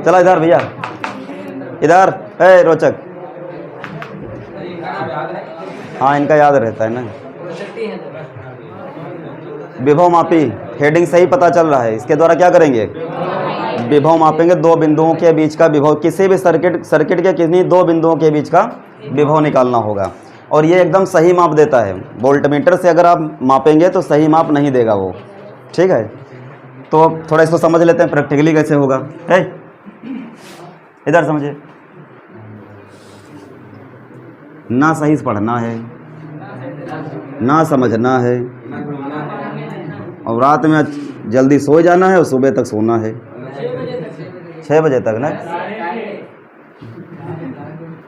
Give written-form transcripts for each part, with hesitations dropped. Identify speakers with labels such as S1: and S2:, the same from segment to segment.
S1: चला इधर भैया, इधर है रोचक। हाँ इनका याद रहता है ना। विभव मापी, हेडिंग सही पता चल रहा है। इसके द्वारा क्या करेंगे, विभव मापेंगे। दो बिंदुओं के बीच का विभव, किसी भी सर्किट के किन्हीं दो बिंदुओं के बीच का विभव निकालना होगा। और ये एकदम सही माप देता है। वोल्टमीटर से अगर आप मापेंगे तो सही माप नहीं देगा वो, ठीक है। तो थोड़ा इसको समझ लेते हैं प्रैक्टिकली कैसे होगा। है इधर समझिए, ना सही से पढ़ना है, ना समझना है, और रात में जल्दी सो जाना है और सुबह तक सोना है, 6 बजे तक ना।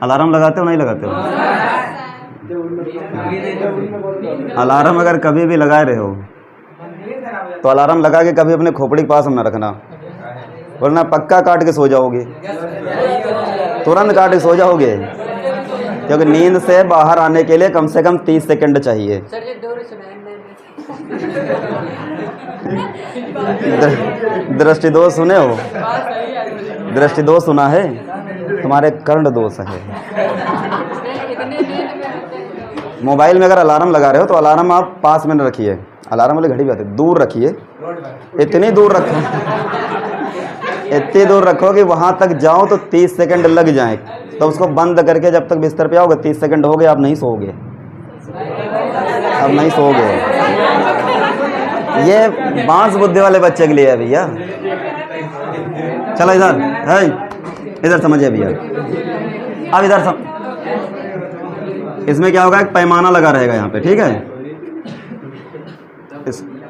S1: अलार्म लगाते हो नहीं लगाते हो? अलार्म अगर कभी भी लगाए रहे हो तो अलार्म लगा के कभी अपने खोपड़ी के पास ना रखना, वरना पक्का काट के सो जाओगे, तुरंत काट के सो जाओगे। क्योंकि नींद से बाहर आने के लिए कम से कम 30 सेकंड चाहिए। दृष्टि दोष सुने हो? दृष्टि दोष सुना है? तुम्हारे कर्ण दोष है। मोबाइल में अगर अलार्म लगा रहे हो तो अलार्म आप पास में न रखिए। अलार्म वाली घड़ी भी आती है, दूर रखिए। इतनी दूर रखो, इतनी दूर रखो कि वहां तक जाओ तो 30 सेकंड लग जाए। तो उसको बंद करके जब तक बिस्तर पे आओगे 30 सेकंड हो गए, आप नहीं सोओगे, अब नहीं सोओगे। ये बांस बुद्धि वाले बच्चे के लिए है भैया। चलो इधर है, इधर समझिए भैया। अब इधर इसमें क्या होगा, एक पैमाना लगा रहेगा यहाँ पे, ठीक है।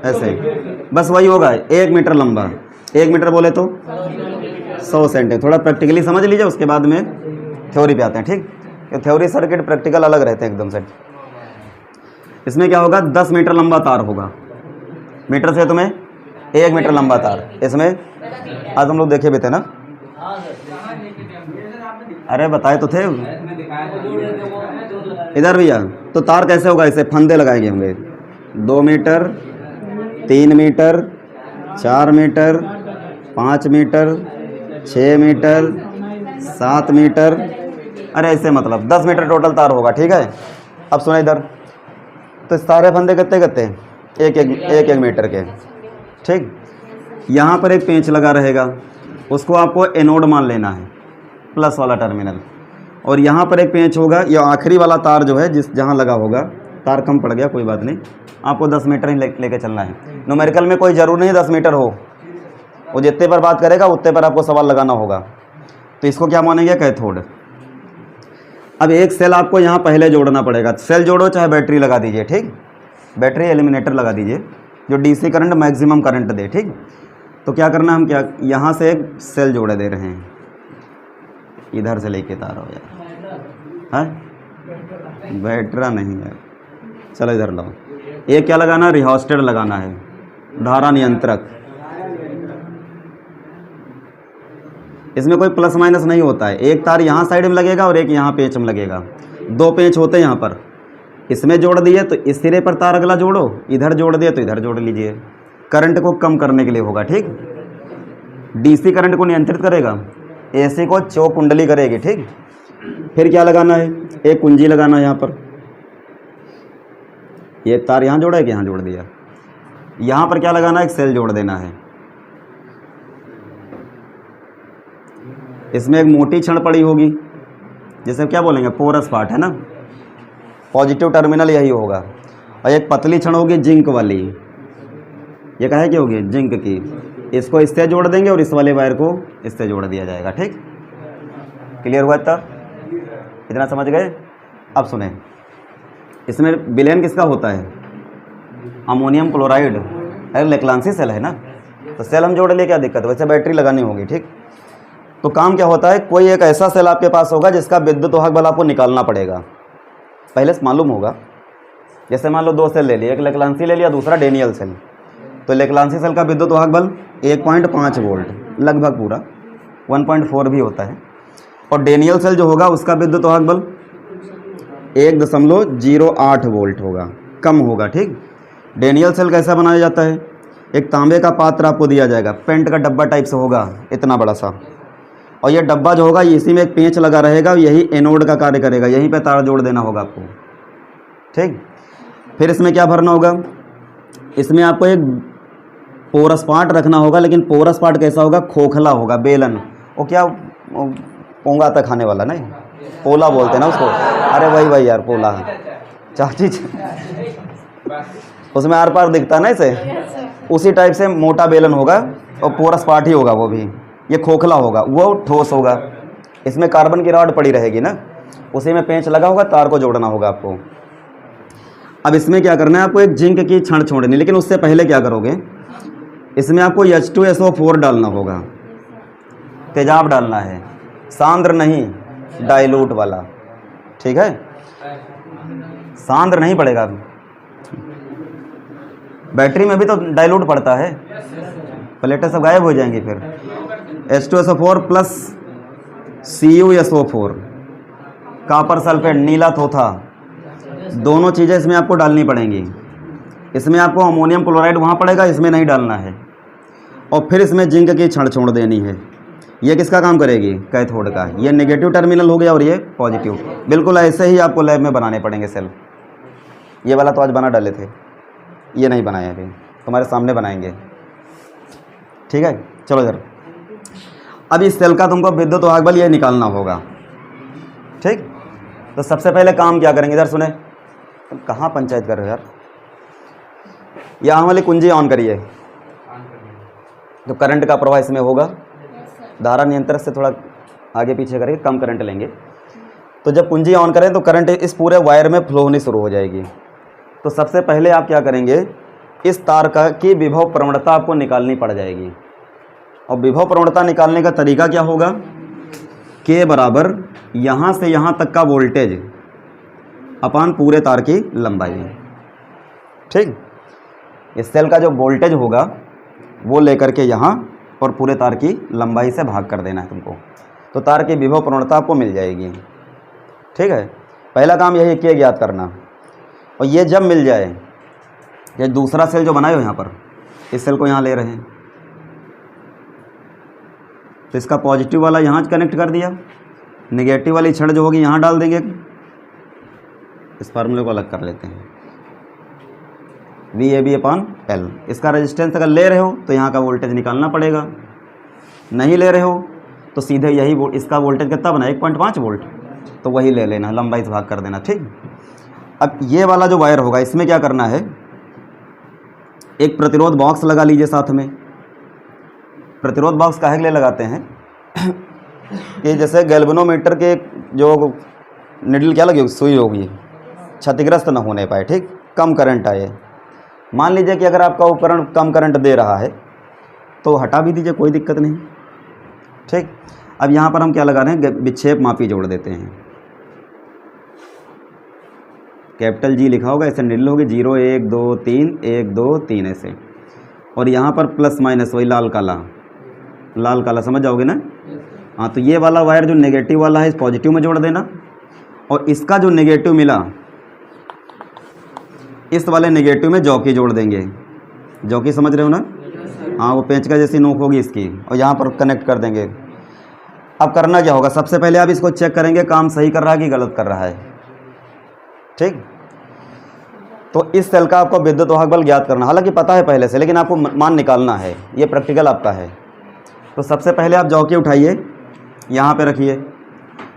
S1: ऐसे बस वही होगा, 1 मीटर लंबा। 1 मीटर बोले तो 100 सेंटीमीटर। थोड़ा प्रैक्टिकली समझ लीजिए, उसके बाद में थ्योरी पे आते हैं, ठीक। थ्योरी सर्किट प्रैक्टिकल अलग रहते हैं एकदम से। इसमें क्या होगा, 10 मीटर लंबा तार होगा। मीटर से तुम्हें 1 मीटर लंबा तार। इसमें आज हम लोग देखे भी थे ना, अरे बताए तो थे इधर भैया। तो तार कैसे होगा, इसे फंदे लगाएंगे होंगे। 2 metre, 3 metre, 4 metre, 5 metre, 6 metre, 7 metre, अरे ऐसे मतलब 10 मीटर टोटल तार होगा, ठीक है। अब सुना इधर, तो सारे फंदे कितने कितने, एक मीटर के, ठीक। यहाँ पर एक पेंच लगा रहेगा, उसको आपको एनोड मान लेना है, प्लस वाला टर्मिनल। और यहाँ पर एक पेंच होगा, या आखिरी वाला तार जो है जहाँ लगा होगा, तार कम पड़ गया कोई बात नहीं, आपको 10 मीटर ही लेके चलना है। न्यूमेरिकल में कोई ज़रूर नहीं 10 मीटर हो, वो जितने पर बात करेगा उतने पर आपको सवाल लगाना होगा। तो इसको क्या मानेंगे, कैथोड। अब एक सेल आपको यहाँ पहले जोड़ना पड़ेगा। सेल जोड़ो चाहे बैटरी लगा दीजिए, ठीक। बैटरी एलिमिनेटर लगा दीजिए जो डीसी करंट मैक्सिमम करंट दे, ठीक। तो क्या करना, हम क्या यहाँ से एक सेल जोड़े दे रहे हैं, इधर से लेके तार हो जाए, है बैटरा नहीं है। चलो इधर लो, एक क्या लगाना, रिहोस्टेट लगाना है, धारा नियंत्रक। इसमें कोई प्लस माइनस नहीं होता है। एक तार यहाँ साइड में लगेगा और एक यहाँ पेंच में लगेगा। 2 पेंच होते हैं यहाँ पर, इसमें जोड़ दिए तो इस सिरे पर तार अगला जोड़ो, इधर जोड़ दिए तो इधर जोड़ लीजिए। करंट को कम करने के लिए होगा, ठीक। डीसी करंट को नियंत्रित करेगा, एसी को चौक कुंडली करेगी, ठीक। फिर क्या लगाना है, एक कुंजी लगाना है यहाँ पर। ये तार यहाँ जोड़ा है कि यहाँ जोड़ दिया। यहाँ पर क्या लगाना है, एक सेल जोड़ देना है। इसमें एक मोटी छड़ पड़ी होगी, जैसे क्या बोलेंगे, पोरस पार्ट है ना, पॉजिटिव टर्मिनल यही होगा। और एक पतली छड़ होगी जिंक वाली, ये कहे की होगी, जिंक की। इसको इससे जोड़ देंगे और इस वाले वायर को इससे जोड़ दिया जाएगा, ठीक। क्लियर हुआ तब, इतना समझ गए। अब सुने, इसमें विलेन किसका होता है, अमोनियम क्लोराइड। अरे लेक्लांसी सेल है ना, तो सेल हम जोड़ ले, क्या दिक्कत है, वैसे बैटरी लगानी होगी, ठीक। तो काम क्या होता है, कोई एक ऐसा सेल आपके पास होगा जिसका विद्युत वाहक बल आपको निकालना पड़ेगा, पहले से मालूम होगा। जैसे मान लो 2 सेल ले लिया, एक लेक्लांसी ले लिया, दूसरा डेनियल सेल। तो लेक्लांसी सेल का विद्युत वाहक बल 1.5 वोल्ट लगभग पूरा, 1.4 भी होता है। और डेनियल सेल जो होगा उसका विद्युत वाहक बल 1.08 वोल्ट होगा, कम होगा, ठीक। डेनियल सेल कैसा बनाया जाता है, एक तांबे का पात्र आपको दिया जाएगा, पेंट का डब्बा टाइप से होगा, इतना बड़ा सा। और ये डब्बा जो होगा इसी में एक पेंच लगा रहेगा, यही एनोड का कार्य करेगा, यहीं पे तार जोड़ देना होगा आपको। ठीक, फिर इसमें क्या भरना होगा, इसमें आपको एक पोरस पार्ट रखना होगा, लेकिन पोरस पार्ट कैसा होगा, खोखला होगा, बेलन, वो क्या पोंगा तक खाने वाला नहीं, पोला बोलते हैं ना उसको, अरे वही यार पोला, चाची उसमें आर पार दिखता है ना इसे, उसी टाइप से मोटा बेलन होगा और पोरस पार्ट ही होगा, वो भी ये खोखला होगा, वो ठोस होगा। इसमें कार्बन की रॉड पड़ी रहेगी ना, उसी में पेंच लगा होगा, तार को जोड़ना होगा आपको। अब इसमें क्या करना है, आपको एक जिंक की छड़ छोड़नी, लेकिन उससे पहले क्या करोगे, इसमें आपको H2SO4 डालना होगा, तेजाब डालना है, सांद्र नहीं, डाइल्यूट वाला, ठीक है, सांद्र नहीं पड़ेगा। बैटरी में भी तो डाइल्यूट पड़ता है, प्लेटें सब गायब हो जाएंगी फिर। H2SO4 plus CuSO4, copper sulphate, नीला थोथा, दोनों चीज़ें इसमें आपको डालनी पड़ेंगी। इसमें आपको अमोनियम क्लोराइड वहाँ पड़ेगा, इसमें नहीं डालना है। और फिर इसमें जिंक की छड़ छोड़ देनी है। ये किसका काम करेगी, कैथोड का। ये नेगेटिव टर्मिनल हो गया और ये पॉजिटिव। बिल्कुल ऐसे ही आपको लैब में बनाने पड़ेंगे सेल। ये वाला तो आज बना डाले थे, ये नहीं बनाए अभी, तुम्हारे सामने बनाएंगे, ठीक है। चलो इधर, अब इस सेल का तुमको विद्युत वाहक बल ये निकालना होगा, ठीक। तो सबसे पहले काम क्या करेंगे, इधर सुने, तुम कहाँ पंचायत कर रहे हो यार, यहाँ वाली कुंजी ऑन करिए, तो करंट का प्रवाह इसमें होगा। धारा नियंत्रक से थोड़ा आगे पीछे करके कम करंट लेंगे। तो जब कुंजी ऑन करें तो करंट इस पूरे वायर में फ्लो होनी शुरू हो जाएगी। तो सबसे पहले आप क्या करेंगे, इस तार का की विभव प्रवणता आपको निकालनी पड़ जाएगी। और विभव प्रवणता निकालने का तरीका क्या होगा, K बराबर यहाँ से यहाँ तक का वोल्टेज अपान पूरे तार की लंबाई, ठीक। इस सेल का जो वोल्टेज होगा वो लेकर के यहाँ और पूरे तार की लंबाई से भाग कर देना है तुमको, तो तार की विभव प्रवणता आपको मिल जाएगी, ठीक है। पहला काम यही K ज्ञात करना। और ये जब मिल जाए, ये दूसरा सेल जो बनाए हो यहाँ पर, इस सेल को यहाँ ले रहे हैं, तो इसका पॉजिटिव वाला यहाँ कनेक्ट कर दिया, नेगेटिव वाली छड़ जो होगी यहाँ डाल देंगे। इस फार्मूले को अलग कर लेते हैं, VAB/L। इसका रेजिस्टेंस अगर ले रहे हो तो यहाँ का वोल्टेज निकालना पड़ेगा, नहीं ले रहे हो तो सीधे यही इसका वोल्टेज कितना बना 1.5 वोल्ट, तो वही ले लेना, लंबाई से भाग कर देना, ठीक। अब ये वाला जो वायर होगा इसमें क्या करना है, एक प्रतिरोध बॉक्स लगा लीजिए साथ में। प्रतिरोध बॉक्स काहे के लिए लगाते हैं कि जैसे गैल्वेनोमीटर के जो निडल क्या लगी सुई होगी, क्षतिग्रस्त न होने पाए, ठीक, कम करंट आए। मान लीजिए कि अगर आपका उपकरण कम करंट दे रहा है तो हटा भी दीजिए, कोई दिक्कत नहीं, ठीक। अब यहाँ पर हम क्या लगा रहे हैं, विक्षेप मापी जोड़ देते हैं। कैपिटल G लिखा होगा, ऐसे निडल होगी 0 1 2 3 1 2 3 ऐसे, और यहाँ पर प्लस माइनस वही लाल काला समझ जाओगे ना। हाँ, तो ये वाला वायर जो नेगेटिव वाला है इस पॉजिटिव में जोड़ देना, और इसका जो नेगेटिव मिला इस वाले नेगेटिव में जॉकी जोड़ देंगे। जॉकी समझ रहे हो ना, हाँ, वो पेंच का जैसी नोक होगी इसकी, और यहाँ पर कनेक्ट कर देंगे। अब करना क्या होगा, सबसे पहले आप इसको चेक करेंगे काम सही कर रहा है कि गलत कर रहा है, ठीक। तो इस सेल का आपको विद्युत वाहक बल ज्ञात करना, हालांकि पता है पहले से, लेकिन आपको मान निकालना है, ये प्रैक्टिकल आपका है। तो सबसे पहले आप जॉकी उठाइए, यहाँ पे रखिए,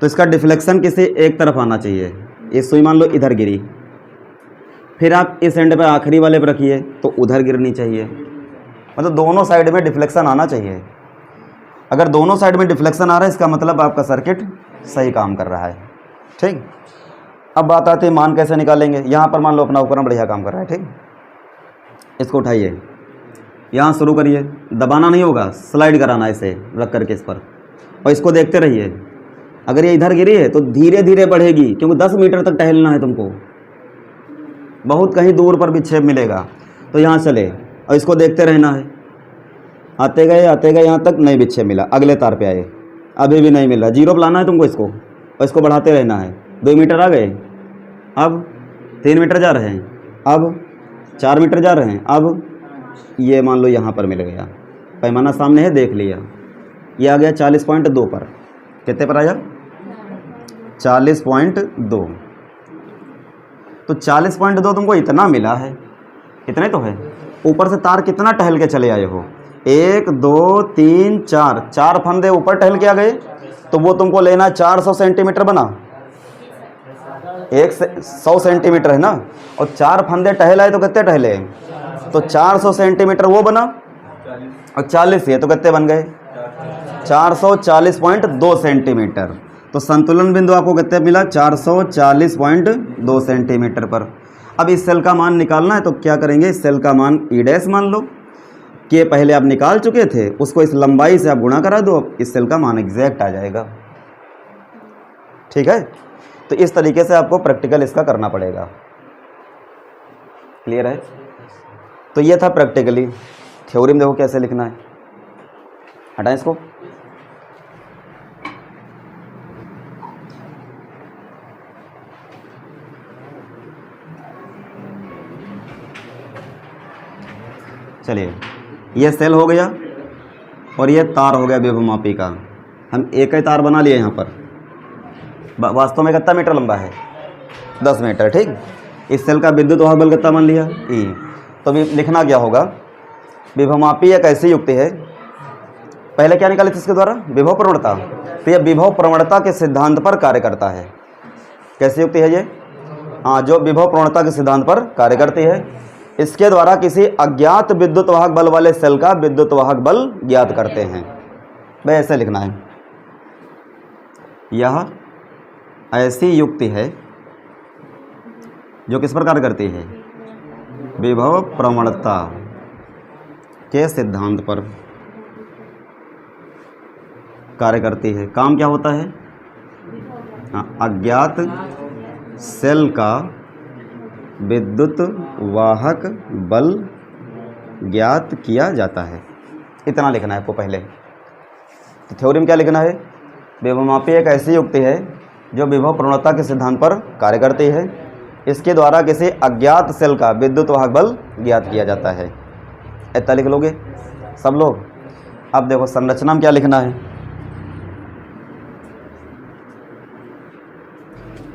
S1: तो इसका डिफ्लेक्शन किसी एक तरफ आना चाहिए। ये सुई मान लो इधर गिरी, फिर आप इस एंड पे आखिरी वाले पे रखिए तो उधर गिरनी चाहिए, मतलब दोनों साइड में डिफ्लेक्शन आना चाहिए। अगर दोनों साइड में डिफ्लेक्शन आ रहा है इसका मतलब आपका सर्किट सही काम कर रहा है, ठीक। अब बात आती है मान कैसे निकालेंगे। यहाँ पर मान लो अपना उपकरण बढ़िया काम कर रहा है, ठीक। इसको उठाइए, यहाँ शुरू करिए, दबाना नहीं होगा, स्लाइड कराना है इसे रख करके इस पर, और इसको देखते रहिए। अगर ये इधर गिरी है तो धीरे धीरे बढ़ेगी, क्योंकि 10 मीटर तक टहलना है तुमको, बहुत कहीं दूर पर विक्षेप मिलेगा, तो यहाँ चले और इसको देखते रहना है। आते गए यहाँ तक नहीं विक्षेप मिला, अगले तार पे आए, अभी भी नहीं मिल रहा, 0 पे लाना है तुमको इसको, और इसको बढ़ाते रहना है। 2 मीटर आ गए, अब 3 मीटर जा रहे हैं, अब 4 मीटर जा रहे हैं, अब ये मान लो यहाँ पर मिल गया, पैमाना सामने है, देख लिया, ये आ गया 40.2 पर। कितने पर आया? 40.2। तो 40.2 तुमको इतना मिला है, इतने तो है। ऊपर से तार कितना टहल के चले आए हो? 1 2 3 4, 4 फंदे ऊपर टहल के आ गए, तो वो तुमको लेना 400 सेंटीमीटर बना। 100 सेंटीमीटर है ना, और 4 फंदे टहल आए तो कितने टहले? तो 400 सेंटीमीटर वो बना, और 40 है तो कितने बन गए? 440.2 सेंटीमीटर। तो संतुलन बिंदु आपको कितने मिला? 440.2 सेंटीमीटर पर। अब इस सेल का मान निकालना है, तो क्या करेंगे? इस सेल का मान ई डैश मान लो, कि पहले आप निकाल चुके थे, उसको इस लंबाई से आप गुणा करा दो, इस सेल का मान एग्जैक्ट आ जाएगा। ठीक है, तो इस तरीके से आपको प्रैक्टिकल इसका करना पड़ेगा। क्लियर है? तो ये था प्रैक्टिकली। थ्योरी में देखो कैसे लिखना है। हटाएं इसको। चलिए, ये सेल हो गया और ये तार हो गया विभवमापी का। हम एक ही तार बना लिए यहाँ पर। वास्तव में कितना मीटर लंबा है? 10 मीटर। ठीक, इस सेल का विद्युत वाहक बल कितना मान लिया? ई। तो लिखना क्या होगा? विभवमापी एक ऐसी युक्ति है, पहले क्या निकाली थी इसके द्वारा? विभव प्रवणता। तो यह विभव प्रवणता के सिद्धांत पर कार्य करता है। कैसी युक्ति है ये? हाँ, जो विभव प्रवणता के सिद्धांत पर कार्य करती है। इसके द्वारा किसी अज्ञात विद्युत वाहक बल वाले सेल का विद्युत वाहक बल ज्ञात करते हैं। भाई ऐसे लिखना है, यह ऐसी युक्ति है जो किस पर कार्य करती है? विभव प्रवणता के सिद्धांत पर कार्य करती है। काम क्या होता है? अज्ञात सेल का विद्युत वाहक बल ज्ञात किया जाता है। इतना लिखना है आपको पहले। तो थ्योरी में क्या लिखना है? विभवमापी एक ऐसी युक्ति है जो विभव प्रवणता के सिद्धांत पर कार्य करती है। इसके द्वारा किसी अज्ञात सेल का विद्युत वाहक बल ज्ञात किया जाता है। इतना लिख लोगे सब लोग। अब देखो संरचना में क्या लिखना है।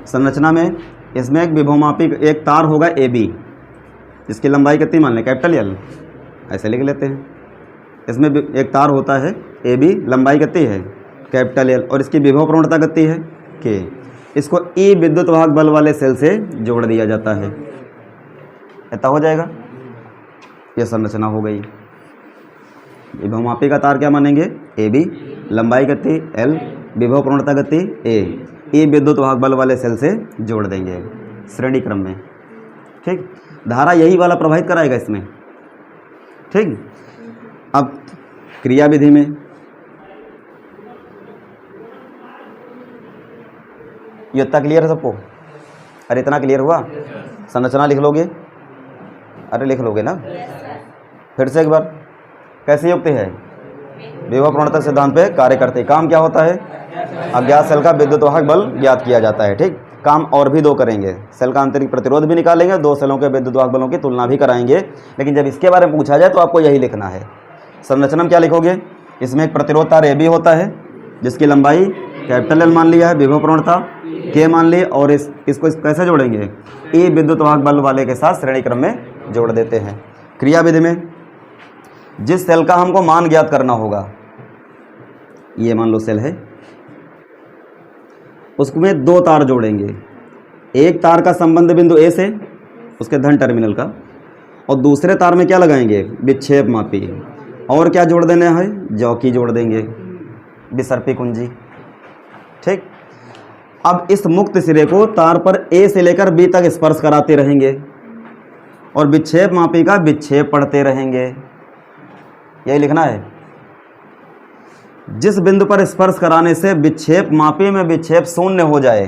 S1: संरचना में इसमें एक विभवमापी एक तार होगा ए बी, जिसकी लंबाई कितनी मान लें? कैपिटल एल, ऐसे लिख लेते हैं। इसमें एक तार होता है ए बी, लंबाई कितनी है? कैपिटल एल, और इसकी विभव प्रवणता कितनी है? के। इसको ई विद्युत वाहक बल वाले सेल से जोड़ दिया जाता है। इतना हो जाएगा। यह संरचना हो गई। विभवमापी का तार क्या मानेंगे? ए बी, लंबाई कितनी? एल, विभव प्रवणता कितनी? ए। ई विद्युत वाहक बल वाले सेल से जोड़ देंगे श्रेणी क्रम में। ठीक, धारा यही वाला प्रवाहित कराएगा इसमें। ठीक, अब क्रिया विधि में ये इतना क्लियर है सबको? अरे इतना क्लियर हुआ? संरचना लिख लोगे? अरे लिख लोगे ना? फिर से एक बार। कैसी युक्ति है? विभव प्रवणता सिद्धांत पे कार्य करते। काम क्या होता है? अज्ञात सेल का विद्युत वाहक बल ज्ञात किया जाता है। ठीक, काम और भी दो करेंगे। सेल का आंतरिक प्रतिरोध भी निकालेंगे, दो सेलों के विद्युत वाहक बलों की तुलना भी कराएंगे। लेकिन जब इसके बारे में पूछा जाए तो आपको यही लिखना है। संरचना में क्या लिखोगे? इसमें एक प्रतिरोध तार ए बी होता है, जिसकी लंबाई कैपिटल एल मान लिया है, विभव प्रवणता के मान ली, और इसको कैसे जोड़ेंगे? ई विद्युत वाहक बल वाले के साथ श्रेणी क्रम में जोड़ देते हैं। क्रिया विधि में जिस सेल का हमको मान ज्ञात करना होगा, ये मान लो सेल है, उसमें दो तार जोड़ेंगे। एक तार का संबंध बिंदु ए से, उसके धन टर्मिनल का, और दूसरे तार में क्या लगाएंगे? विक्षेप मापी। और क्या जोड़ देना है? जॉकी जोड़ देंगे, विसर्पी कुंजी। ठीक, अब इस मुक्त सिरे को तार पर ए से लेकर बी तक स्पर्श कराते रहेंगे और विक्षेप मापी का विक्षेप पढ़ते रहेंगे। यही लिखना है। जिस बिंदु पर स्पर्श कराने से विक्षेप मापी में विक्षेप शून्य हो जाए,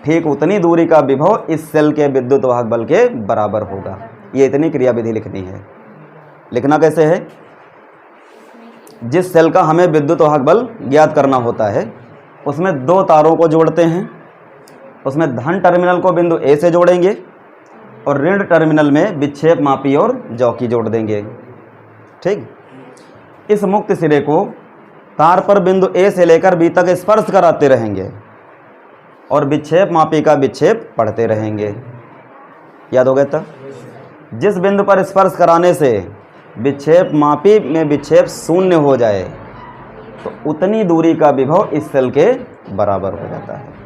S1: ठीक उतनी दूरी का विभव इस सेल के विद्युत वाहक बल के बराबर होगा। ये इतनी क्रिया विधि लिखनी है। लिखना कैसे है? जिस सेल का हमें विद्युत वाहक बल ज्ञात करना होता है, उसमें दो तारों को जोड़ते हैं। उसमें धन टर्मिनल को बिंदु ए से जोड़ेंगे और ऋण टर्मिनल में विक्षेप मापी और जॉकी जोड़ देंगे। ठीक, इस मुक्त सिरे को तार पर बिंदु ए से लेकर बी तक स्पर्श कराते रहेंगे और विक्षेप मापी का विक्षेप पढ़ते रहेंगे। याद हो गया था? जिस बिंदु पर स्पर्श कराने से विक्षेप मापी में विक्षेप शून्य हो जाए तो उतनी दूरी का विभव इस सेल के बराबर हो जाता है।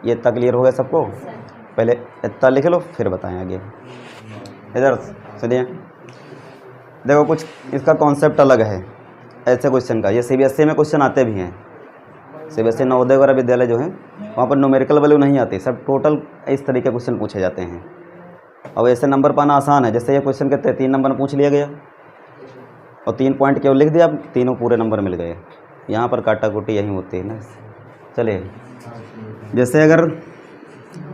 S1: ये इतना क्लियर हो गया सबको? पहले इतना लिख लो फिर बताएं आगे। इधर सुनिए, देखो कुछ इसका कॉन्सेप्ट अलग है ऐसे क्वेश्चन का। ये सीबीएसई में क्वेश्चन आते भी हैं। सीबीएसई नवोदय वगैरह विद्यालय जो है वहाँ पर न्यूमेरिकल वैल्यू नहीं आती, सब टोटल इस तरीके के क्वेश्चन पूछे जाते हैं। अब ऐसे नंबर पाना आसान है, जैसे ये क्वेश्चन के 3 नंबर में पूछ लिया गया और 3 पॉइंट केवल लिख दिया, तीनों पूरे नंबर मिल गए। यहाँ पर काटाकुटी यही होती है ना। चलिए, जैसे अगर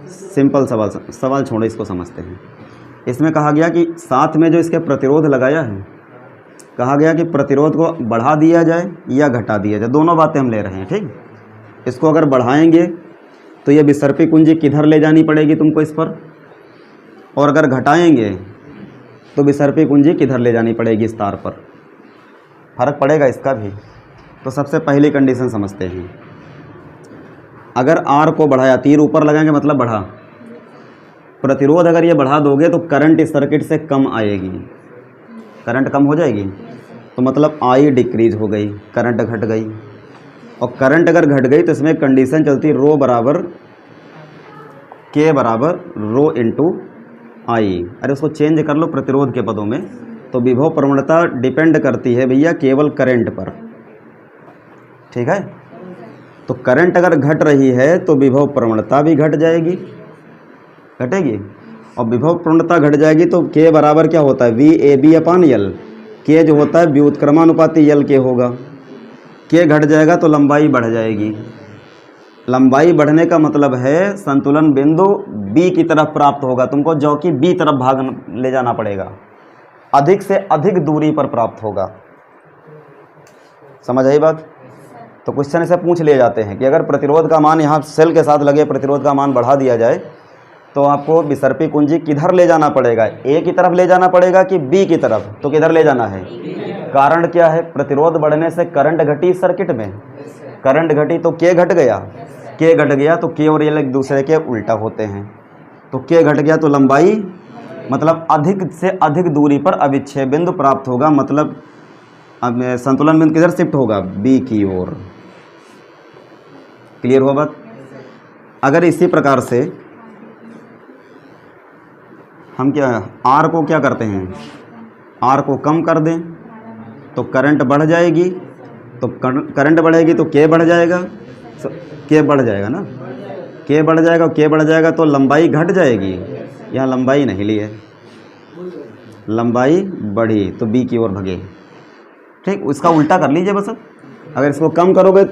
S1: सिंपल सवाल छोड़ो, इसको समझते हैं। इसमें कहा गया कि साथ में जो इसके प्रतिरोध लगाया है, कहा गया कि प्रतिरोध को बढ़ा दिया जाए या घटा दिया जाए, दोनों बातें हम ले रहे हैं। ठीक, इसको अगर बढ़ाएंगे तो ये विसर्पी कुंजी किधर ले जानी पड़ेगी तुमको इस पर, और अगर घटाएंगे तो विसर्पी कुंजी किधर ले जानी पड़ेगी इस तार पर। फर्क पड़ेगा इसका भी। तो सबसे पहली कंडीशन समझते हैं। अगर आर को बढ़ाया, तीर ऊपर लगाएंगे मतलब बढ़ा, प्रतिरोध अगर ये बढ़ा दोगे तो करंट इस सर्किट से कम आएगी, करंट कम हो जाएगी, तो मतलब आई डिक्रीज हो गई, करंट घट गई। और करंट अगर घट गई तो इसमें कंडीशन चलती रो बराबर के बराबर रो इंटू आई। अरे उसको चेंज कर लो प्रतिरोध के पदों में, तो विभव प्रवणता डिपेंड करती है भैया केवल करंट पर। ठीक है, तो करंट अगर घट रही है तो विभव प्रवणता भी घट जाएगी, घटेगी। और विभव प्रवणता घट जाएगी तो के बराबर क्या होता है, वी ए बी अपान यल। के जो होता है व्युत्क्रमानुपाती यल के होगा। के घट जाएगा तो लंबाई बढ़ जाएगी। लंबाई बढ़ने का मतलब है संतुलन बिंदु बी की तरफ प्राप्त होगा तुमको, जो कि बी तरफ भाग ले जाना पड़ेगा, अधिक से अधिक दूरी पर प्राप्त होगा। समझ आई बात? तो क्वेश्चन ऐसे पूछ लिए जाते हैं कि अगर प्रतिरोध का मान यहाँ सेल के साथ लगे प्रतिरोध का मान बढ़ा दिया जाए तो आपको विसर्पी कुंजी किधर ले जाना पड़ेगा, ए की तरफ ले जाना पड़ेगा कि बी की तरफ? तो किधर ले जाना है? कारण क्या है, प्रतिरोध बढ़ने से करंट घटी इस सर्किट में, करंट घटी तो के घट गया, के घट गया तो के और यल एक दूसरे के उल्टा होते हैं। तो के घट गया तो लंबाई मतलब अधिक से अधिक दूरी पर अविच्छेद बिंदु प्राप्त होगा, मतलब अब संतुलन बिंदु किधर शिफ्ट होगा, बी की ओर। क्लियर हुआ बात? अगर इसी प्रकार से हम क्या आर को क्या करते हैं, आर को कम कर दें तो करंट बढ़ जाएगी, तो करंट बढ़ेगी तो के बढ़ जाएगा, के बढ़ जाएगा ना, के बढ़ जाएगा, के बढ़ जाएगा तो लंबाई घट जाएगी। यहाँ लंबाई नहीं ली है, लंबाई बढ़ी तो बी की ओर भगे। ठीक, उसका उल्टा कर लीजिए बस। अगर इसको कम करोगे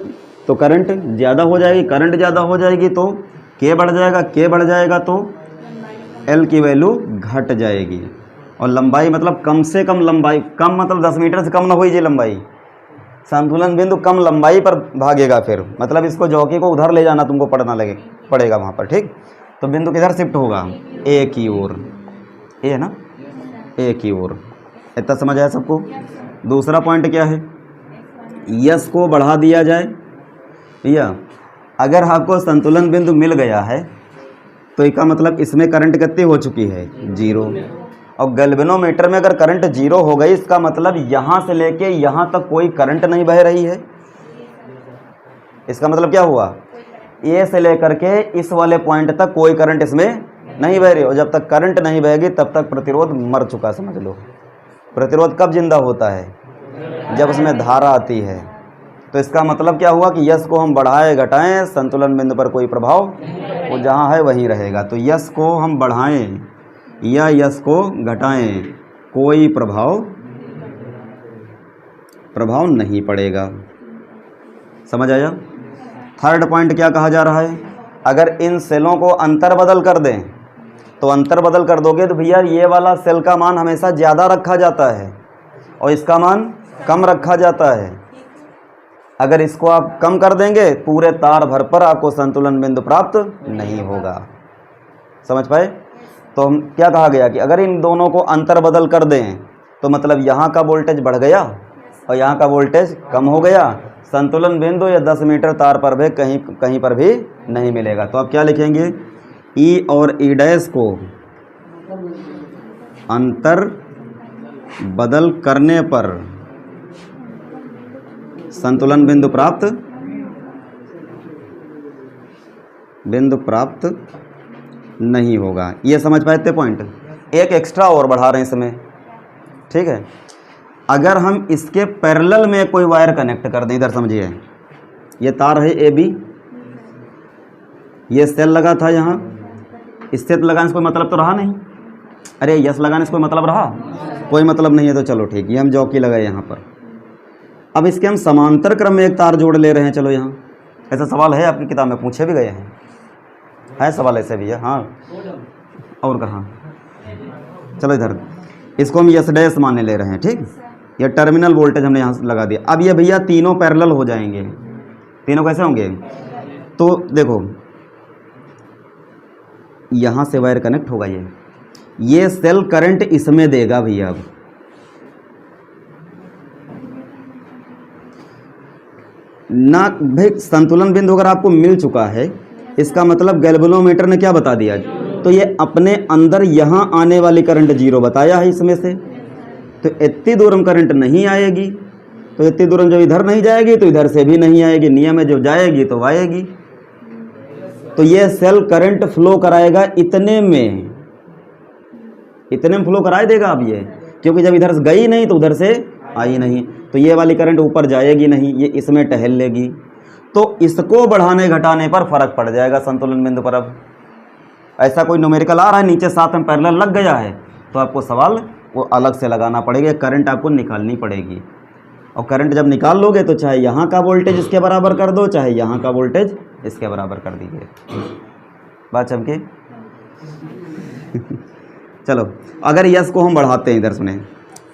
S1: तो करंट ज़्यादा हो जाएगी, करंट ज़्यादा हो जाएगी तो के बढ़ जाएगा, के बढ़ जाएगा तो एल की वैल्यू घट जाएगी। और लंबाई मतलब कम से कम लंबाई, कम मतलब 10 मीटर से कम ना होगी लंबाई, संतुलन बिंदु कम लंबाई पर भागेगा, फिर मतलब इसको जॉकी को उधर ले जाना तुमको पड़ेगा वहाँ पर। ठीक, तो बिंदु किधर शिफ्ट होगा, ए की ओर, ए है ना, ए की ओर। इतना समझ आया सबको? दूसरा पॉइंट क्या है, यस को बढ़ा दिया जाए भैया। अगर आपको संतुलन बिंदु मिल गया है तो इसका मतलब इसमें करंट कितनी हो चुकी है, 0। और गैल्वेनोमीटर में अगर करंट 0 हो गई इसका मतलब यहाँ से लेके यहाँ तक कोई करंट नहीं बह रही है। इसका मतलब क्या हुआ, ए से लेकर के इस वाले पॉइंट तक कोई करंट इसमें नहीं बह रही। और जब तक करंट नहीं बहेगी तब तक प्रतिरोध मर चुका समझ लो। प्रतिरोध कब जिंदा होता है, जब उसमें धारा आती है। तो इसका मतलब क्या हुआ कि यस को हम बढ़ाएं घटाएं संतुलन बिंदु पर कोई प्रभाव वो जहाँ है वहीं रहेगा। तो यस को हम बढ़ाएं या यस को घटाएं कोई प्रभाव नहीं पड़ेगा। समझ आया? थर्ड पॉइंट क्या कहा जा रहा है, अगर इन सेलों को अंतर बदल कर दें तो अंतर बदल कर दोगे तो भैया ये वाला सेल का मान हमेशा ज़्यादा रखा जाता है और इसका मान कम रखा जाता है। अगर इसको आप कम कर देंगे पूरे तार भर पर आपको संतुलन बिंदु प्राप्त नहीं होगा। समझ पाए? तो हम क्या कहा गया कि अगर इन दोनों को अंतर बदल कर दें तो मतलब यहाँ का वोल्टेज बढ़ गया और यहाँ का वोल्टेज कम हो गया, संतुलन बिंदु या 10 मीटर तार पर भी कहीं पर भी नहीं मिलेगा। तो आप क्या लिखेंगे, ई और ई डैश को अंतर बदल करने पर संतुलन बिंदु प्राप्त नहीं होगा। ये समझ पाए थे पॉइंट। एक एक्स्ट्रा और बढ़ा रहे हैं इसमें, ठीक है। अगर हम इसके पैरेलल में कोई वायर कनेक्ट कर दें, इधर समझिए, ये तार है ए बी, ये सेल लगा था यहाँ, इससे तो लगाने से कोई मतलब तो रहा नहीं, अरे यस लगाने से कोई मतलब रहा, कोई मतलब नहीं है। तो चलो ठीक, ये हम जॉकी लगाए यहाँ पर। अब इसके हम समांतर क्रम में एक तार जोड़ ले रहे हैं। चलो यहाँ ऐसा सवाल है आपकी किताब में, पूछे भी गए हैं, है सवाल ऐसे भी है। हाँ, और कहाँ, चलो इधर इसको हम यस डैश मानने ले रहे हैं, ठीक। ये टर्मिनल वोल्टेज हमने यहाँ लगा दिया। अब ये भैया तीनों पैरेलल हो जाएंगे। तीनों कैसे होंगे, तो देखो यहाँ से वायर कनेक्ट होगा, ये सेल करंट इसमें देगा भैया। अब ना भाई, संतुलन बिंदु अगर आपको मिल चुका है, इसका मतलब गैल्वेनोमीटर ने क्या बता दिया, तो ये अपने अंदर यहाँ आने वाली करंट 0 बताया है इसमें से। तो इतनी दूर हम करंट नहीं आएगी, तो इतनी दूर हम जब इधर नहीं जाएगी तो इधर से भी नहीं आएगी, नियम है जब जाएगी तो आएगी। तो ये सेल करंट फ्लो कराएगा इतने में फ्लो कराए देगा अब ये, क्योंकि जब इधर से गई नहीं तो उधर से आई नहीं, तो ये वाली करंट ऊपर जाएगी नहीं, ये इसमें टहल लेगी। तो इसको बढ़ाने घटाने पर फर्क पड़ जाएगा संतुलन बिंदु पर। अब ऐसा कोई न्यूमेरिकल आ रहा है नीचे साथ में पैरेलल लग गया है, तो आपको सवाल वो अलग से लगाना पड़ेगा, करंट आपको निकालनी पड़ेगी। और करंट जब निकाल लोगे तो चाहे यहाँ का वोल्टेज इसके बराबर कर दो, चाहे यहाँ का वोल्टेज इसके बराबर कर दीजिए। बात चमके। चलो अगर यस को हम बढ़ाते हैं, इधर सुने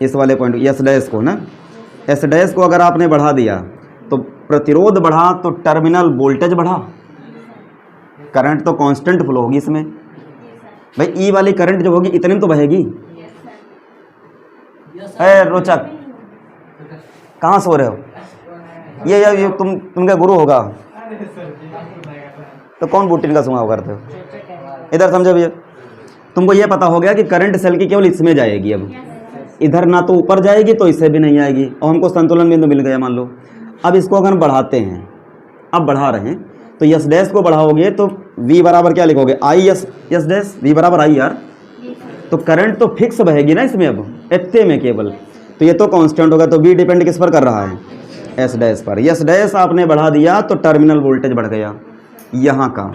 S1: इस वाले पॉइंट, यस डैश को ना, एस डैश को अगर आपने बढ़ा दिया तो प्रतिरोध बढ़ा, तो टर्मिनल वोल्टेज बढ़ा, करंट तो कांस्टेंट फ्लो होगी इसमें। भाई ई वाली करंट जो होगी इतने में तो बहेगी। अरे रोचक, कहाँ सो रहे हो, ये तुमका गुरु होगा तो कौन बूटीन का सुनाव करते हो। इधर समझो भैया, तुमको ये पता हो गया कि करंट सेल की केवल इसमें जाएगी, अब इधर ना तो ऊपर जाएगी तो इससे भी नहीं आएगी, और हमको संतुलन बिंदु मिल गया मान लो। अब इसको अगर बढ़ाते हैं, अब बढ़ा रहे हैं, तो यस डैश को बढ़ाओगे तो V बराबर क्या लिखोगे, आई यस डैश, V बराबर आई यार। तो करंट तो फिक्स बहेगी ना इसमें, अब इतने में केवल, तो ये तो कांस्टेंट होगा, तो V डिपेंड किस पर कर रहा है, एस डैश पर। यस डैश आपने बढ़ा दिया तो टर्मिनल वोल्टेज बढ़ गया यहाँ का,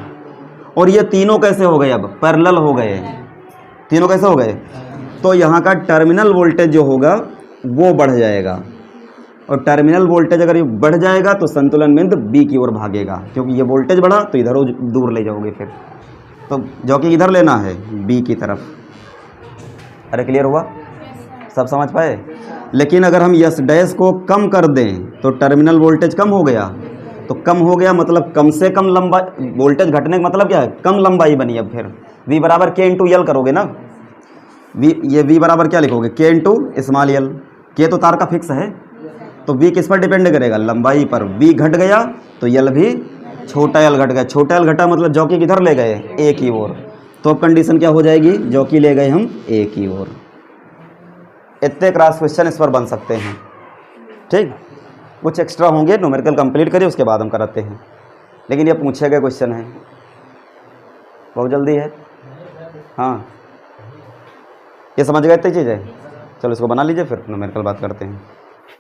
S1: और ये तीनों कैसे हो गए, अब पैरेलल हो गए, तीनों कैसे हो गए, तो यहाँ का टर्मिनल वोल्टेज जो होगा वो बढ़ जाएगा, और टर्मिनल वोल्टेज अगर ये बढ़ जाएगा तो संतुलन बिंदु बी की ओर भागेगा, क्योंकि ये वोल्टेज बढ़ा तो इधर दूर ले जाओगे फिर, तो जो कि इधर लेना है बी की तरफ। अरे क्लियर हुआ, सब समझ पाए। लेकिन अगर हम यस डैश को कम कर दें तो टर्मिनल वोल्टेज कम हो गया, तो कम हो गया मतलब कम से कम लंबा, वोल्टेज घटने का मतलब क्या है, कम लंबाई बनी। अब फिर V बराबर K इंटू यल करोगे ना, ये V बराबर क्या लिखोगे, K इंटू स्मॉल यल। K तो तार का फिक्स है, तो V किस पर डिपेंड करेगा, लंबाई पर। V घट गया तो यल भी, छोटा यल घट गया, छोटा यल घटा मतलब जॉकी किधर ले गए, A की ओर, तो अब कंडीशन क्या हो जाएगी, जॉकी ले गए हम A की ओर। इतने क्रॉस क्वेश्चन इस पर बन सकते हैं, ठीक। कुछ एक्स्ट्रा होंगे, न्यूमेरिकल कंप्लीट करिए उसके बाद हम कराते हैं, लेकिन ये पूछे गए क्वेश्चन है, बहुत जल्दी है। हाँ, ये समझ गए इतनी चीज़ है। चलो इसको बना लीजिए, फिर न्यूमेरिकल बात करते हैं।